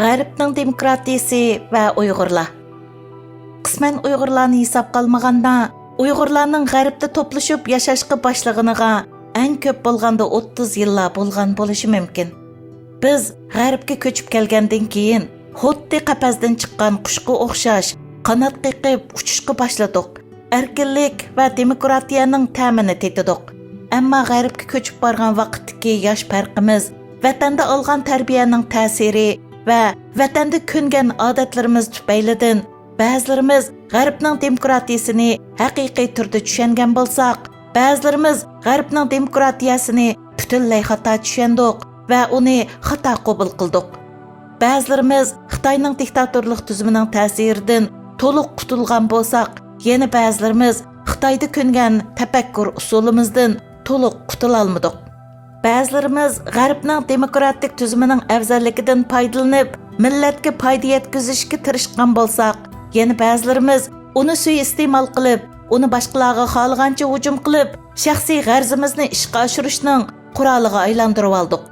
G'arbning demokratiyasi va Uyg'urlar. Qisman Uyg'urlarni hisobga olmaganda, Uyg'urlarning G'arbda to'plashib yashashga boshlaganiga eng ko'p bo'lganda 30 yillar bo'lgan bo'lishi mumkin. Biz G'arbga ko'chib kelgandan keyin xuddi qafasdan chiqqan qushga o'xshash qanot qiqib uchishga boshladik. Erkinlik va demokratiyaning ta'mini tetidik. Ammo G'arbga ko'chib borgan vaqtdagi yosh farqimiz, vatanda olgan tarbiyaning ta'siri va vatanda ko'ngan odatlarimiz tufaylidan ba'zilarimiz G'arbning demokratiyasini haqiqiy turda tushungan bo'lsak, ba'zilarimiz G'arbning demokratiyasini butunlay xato tushundik va uni xato qabul qildik. Ba'zilarimiz Xitoyning diktatorlik tuzumining ta'siridan to'liq qutulgan bo'lsak, yana ba'zilarimiz Xitoyda ko'ngan tafakkur usulimizdan to'liq qutula olmadik. Ba'zilarimiz G'arbning demokratik tuzumining afzalligidan foydalanib, millatga foyda yetkazishga tirishgan bo'lsak, yana ba'zilarimiz uni suiiste'mol qilib, uni boshqalarga xohlagancha hujum qilib, shaxsiy g'arzimizni ishga oshirishning quroliga aylantirib oldik.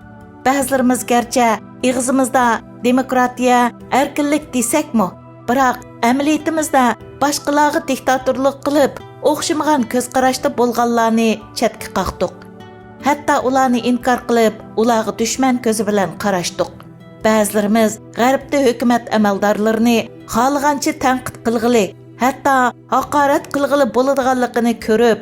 Ba'zilarimiz garchi ig'zimizda demokratiya, erkinlik desakmi, biroq amaliyatimizda boshqalarga diktatorlik qilib, o'xshamagan ko'z qarashda bo'lganlarni chetga qoqdik. Hatto ularni inkor qilib, ularga dushman ko'zi bilan qarashdik. Ba'zilarimiz G'arbda hukumat amaldorlarini xohlagancha tanqid qilg'ili, hatto haqorat qilg'ili bo'ladiganligini ko'rib,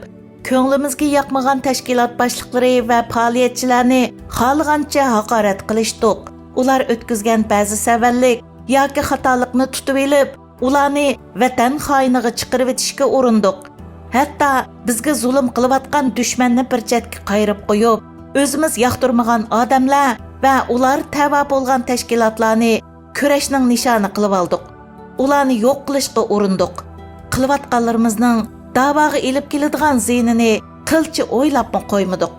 ko'nglimizga yoqmagan tashkilot boshliqlari va faoliyatchilarni xohlagancha haqorat qilishdik. Ular o'tkazgan ba'zi savallik yoki xatolikni tutib olib, ularni vatan xoiniga chiqarib etishga urindik. Hatto bizga zulm qilayotgan dushmanni bir chetga qayirib qo'yib, o'zimiz yoqtirmagan odamlar va ular tava bo'lgan tashkilotlarni kurashning nishoni qilib oldik. Ularni yo'q qilishga urindik. Qilayotganlarimizning da'voga elib keladigan ziynini qilchi o'ylabmi qo'ymadik.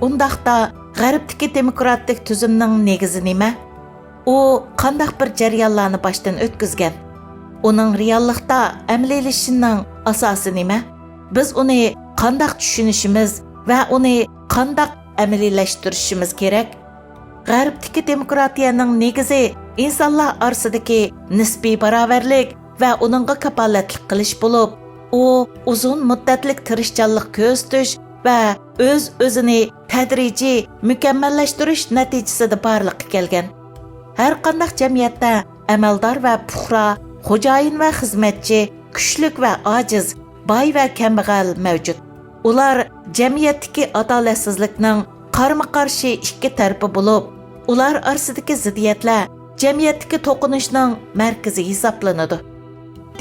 Undaqda G'arbdagi demokratik tuzumning negizi nima? U qanday bir jarayonlarni boshdan o'tkazgan? Uning reallikda amaliylashishining asosi nima? Biz uni qanday tushunishimiz va uni qanday amaliylashtirishimiz kerak? G'arbdagi demokratiyaning negizi insonlar orasidagi nisbiy barobarlik va uningga kapolatlik qilish bo'lib, u uzun muddatlik tirishchanlik ko'rsatish va o'z-o'zini tadrijiy mukammallashtirish natijasida borliqqa kelgan. Har qanday jamiyatda amaldor va puxra, xo'jayin va xizmatchi, kuchlik va ojiz, boy va kambag'al mavjud. Ular jamiyatdagi adolatsizlikning qarama-qarshi ikki tarafi bo'lib, ular orasidagi ziddiyatlar jamiyatdagi to'qinishning markazi hisoblanadi.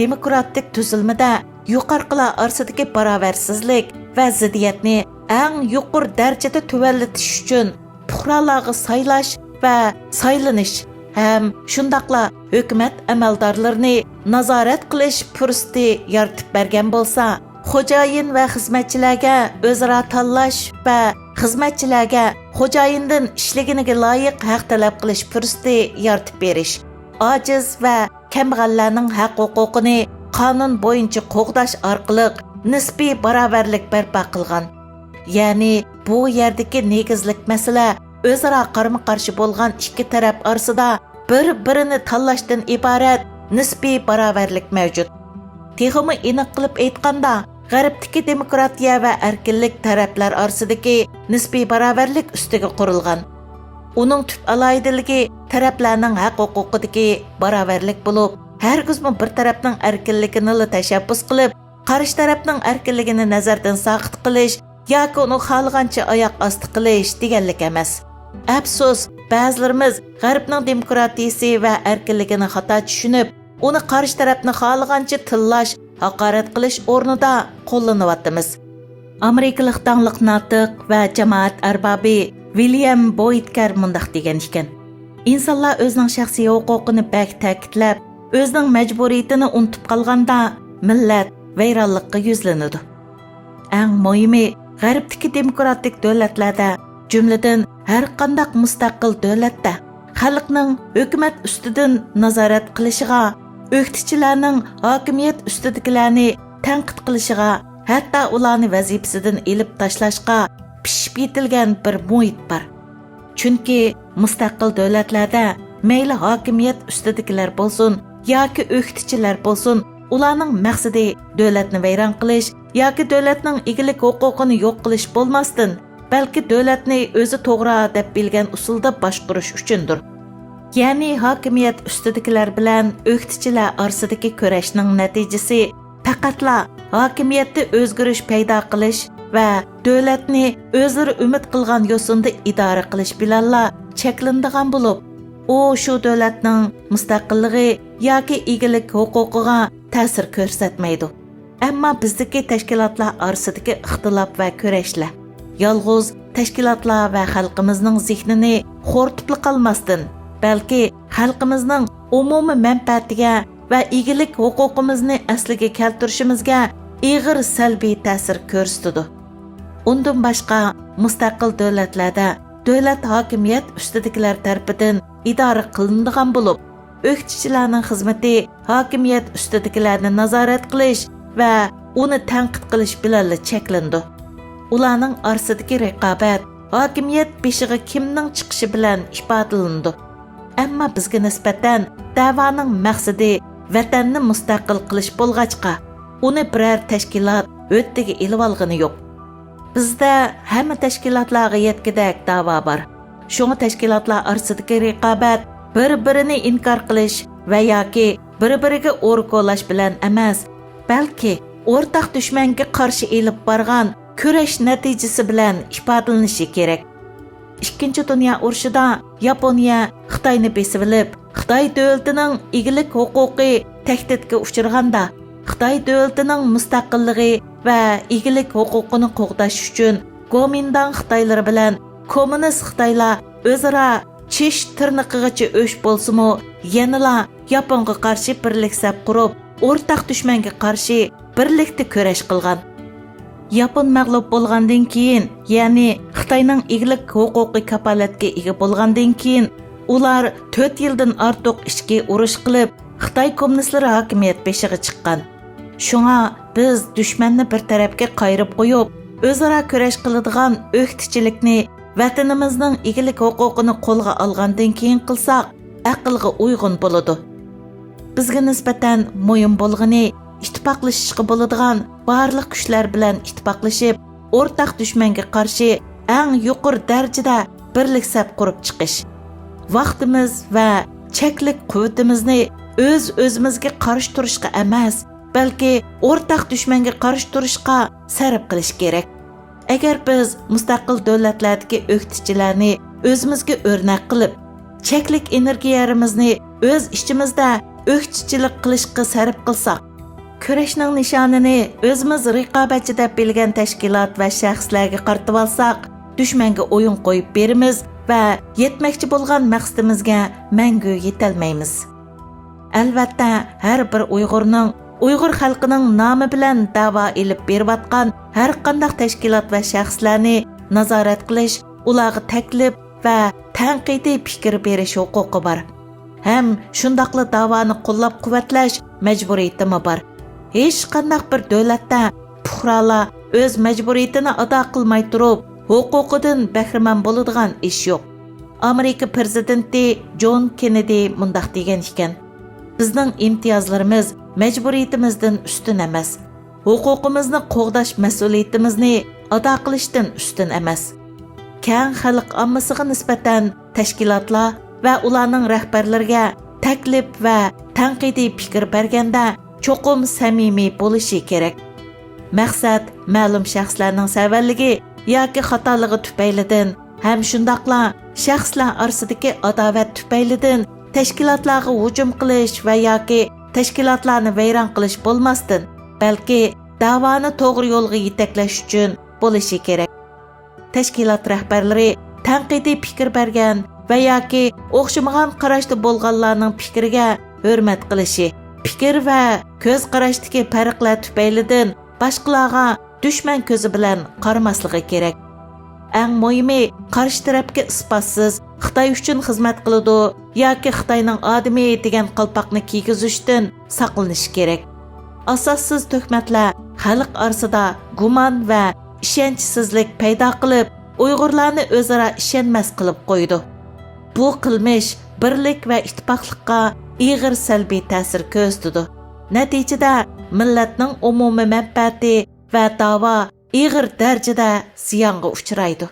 Demokratik tuzilmada yuqorqilar orasidagi barobarsizlik va ziddiyatni eng yuqori darajada tuvallatish uchun puxralarga saylash va saylanish ham shundaqla hukumat amaldorlarini nazorat qilish fursati yaratib bergan bo'lsa, xo'jayin va xizmatchilarga o'zaro tanlash va xizmatchilarga xo'jayindan ishlaginiga loyiq haq talab qilish fursati yaratib berish, ojiz va kambag'allarning haq-huquqini qonun bo'yicha qo'g'dash orqali nisbiy barobarlik barpo qilgan. Ya'ni bu yerdagi negizlik masala o'zaro qarama-qarshi bo'lgan ikki taraf orasida bir-birini tanlashdan iborat nisbiy barobarlik mavjud. Texmi aniq qilib aytganda, G'arbdagi demokratiya va erkinlik taraflar orasidagi nisbiy barobarlik ustiga qurilgan. Uning tub aloyidaligi taraflarning haq-huquqidagi barobarlik bo'lib, hargizmi bir tarafning erkinligini tashabbus qilib, qarshi tarafning erkinligini nazardan saqit qilish yoki uni xohlagancha oyoq osti qilish deganlik emas. Afsus, ba'zilarimiz G'arbning demokratiyasi va erkinligini xato tushunib, uni qarshi tarafni xohlagancha tillash, haqorat qilish o'rnida qo'llanyapmiz. Amerikalik tanliq notiq va jamoat arbobi William Boydker mundaq degan ekan: insonlar o'zining shaxsiy huquqini bak ta'kidlab, o'zining majburiyatini unutib qolganda millat vayronlikqa yuzlanadi. Eng muhimi, G'arbdagi demokratik davlatlarda, jumladan har qanday mustaqil davlatda xalqning hukumat ustidan nazorat qilishiga, o'qituvchilarning hokimiyat ustidagilarni tanqid qilishiga hatto ularni vazifasidan elib tashlashga pishib yetilgan bir muhit bor. Chunki mustaqil davlatlarda mayli hokimiyat ustidagilar bo'lsin yoki o'qituvchilar bo'lsin, ularning maqsadi davlatni vayron qilish yoki davlatning egilik huquqini yo'q qilish bo'lmasdan, balki davlatni o'zi to'g'ri deb bilgan usulda boshqarish uchundir. Ya'ni hokimiyat ustidagilar bilan o'qituvchilar orasidagi kurashning natijasi faqatla hokimiyatda o'zgarish paydo qilish va davlatni o'zlari umid qilgan yo'sinda idora qilish bilanla cheklanadigan bo'lib, u shu davlatning mustaqilligi yoki egilik huquqiga ta'sir ko'rsatmaydi. Ammo bizdagi tashkilotlar orasidagi ixtilof va kurashlar yolg'iz tashkilotlar va xalqimizning zehnini xo'rtib qolmasdan, balki xalqimizning umumiy manfaatiga va egilik huquqimizni asliga keltirishimizga ig'ir salbiy ta'sir ko'rsatadi. Undan boshqa mustaqil davlatlarda davlat hokimiyat ustidagilar tarafidan idora qilinadigan bo'lib, o'qituvchilarning xizmati hokimiyat ustidagilarni nazorat qilish va uni tanqid qilish bilan cheklandi. Ularning orasidagi raqobat hokimiyat beshiga kimning chiqishi bilan ifodalandi. Ammo bizga nisbatan da'voning maqsadi vatanni mustaqil qilish bo'lg'achqa, uni biror tashkilot o'ttiga ilib olgani yo'q. Bizda hamma tashkilotlarga yetkidak da'vo bor. Shunga tashkilotlar orasidagi raqobat bir-birini inkor qilish va yoki bir-biriga o'rqolash bilan emas, balki o'rtaq dushmanga qarshi elib borgan kurash natijasi bilan ifodalanishi kerak. Ikkinchi dunyo urushida Yaponiya Xitoyni besib olib, Xitoy davlatining egilik huquqi tahdidga uchraganda, Xitoy davlatining mustaqilligi va egilik huquqini qo'g'dash uchun Kuomintang Xitoylari bilan kommunist Xitoylar o'zaro chish tirnoqigacha o'sh bo'lsa-mu, yanala Yaponga qarshi birlik saf qurib, o'rtaq dushmanga qarshi birlikda kurash qilgan. Yapon mag'lub bo'lgandan keyin, ya'ni Xitoyning egilik huquqi kapolatga ega bo'lgandan keyin, ular 4 yildan ortiq ichki urush qilib, Xitoy kommunistlari hokimiyat beshiga chiqqan. Shunga biz dushmanni bir tarafga qayirib qo'yib, o'zaro kurash qiladigan o'qituvchilikni vatanimizning egilik huquqini qo'lga olgandan keyin qilsak, aqlga uyg'un bo'ladi. Bizga nisbatan mo'yin bo'lgani ittifoqlashishga bo'ladigan barliq kuchlar bilan ittifoqlashib, o'rtaq dushmanga qarshi eng yuqori darajada birlik saf qurib chiqish. Vaqtimiz va cheklik quvvatimizni o'z-o'zimizga qarshi turishga emas, balki o'rtaq dushmanga qarshi turishga sarf qilish kerak. Agar biz mustaqil davlatlardagi o'qituvchilarni o'zimizga o'rnak qilib, cheklik energiyamizni o'z ichimizda o'qituvchilik qilishga sarf qilsak, kurashning nishonini o'zimiz raqobatchi deb bilgan tashkilot va shaxslarga qaratib olsak, dushmanga o'yin qo'yib beramiz va yetmoqchi bo'lgan maqsadimizga mangu yetolmaymiz. Albatta, har bir Uyg'ur xalqining nomi bilan da'vo elib berayotgan har qanday tashkilot va shaxslarni nazorat qilish, ularga taklif va tanqidiy fikr berish huquqi bor. Ham shundaqli da'voni qo'llab-quvvatlash majburiyati bor. Hech qanday bir davlatda fuqarolar o'z majburiyatini ado qilmay turib, huquqidan bahramand bo'ladigan ish yo'q. Amerika prezidenti John Kennedy mundaq degan ekan: bizning imtiyozlarimiz majburiyatimizdan ustun emas. Huquqimizni qo'g'dash mas'uliyatimizni ado qilishdan ustun emas. Keng xalq ommasiga nisbatan tashkilotlar va ularning rahbarlariga taklif va tanqidiy fikr berganda cho'qim samimiy bo'lishi kerak. Maqsad ma'lum shaxslarning savaligi yoki xatoligi tufaylidan ham shundaqla shaxslar orasidagi adovat tufaylidan tashkilotlarga hujum qilish va yoki tashkilotlarni vayron qilish bo'lmasdan, balki da'voni to'g'ri yo'lga yetaklash uchun bo'lishi kerak. Tashkilot rahbarlari tanqidiy fikr bergan va yoki o'xshamagan qarashda bo'lganlarning fikriga hurmat qilishi, fikr va ko'z qarashdagi farqlar tufaylidan boshqalarga dushman ko'zi bilan qaramasligi kerak. Eng muhimi, qarshi tarafga isbotsiz Xitoy uchun xizmat qiladi yoki Xitoyning odami degan qalpoqni kiygizishdan saqlanish kerak. Asossiz tuhmatlar xalq orasida gumon va ishonchsizlik paydo qilib, Uyg'urlarni o'zaro ishonmas qilib qo'ydi. Bu qilmish birlik va ittifoqlikqa ig'ir salbiy ta'sir ko'rsatdi. Natijada millatning umumiy manfaati va da'vo ig'ir darajada ziyonga uchraydi.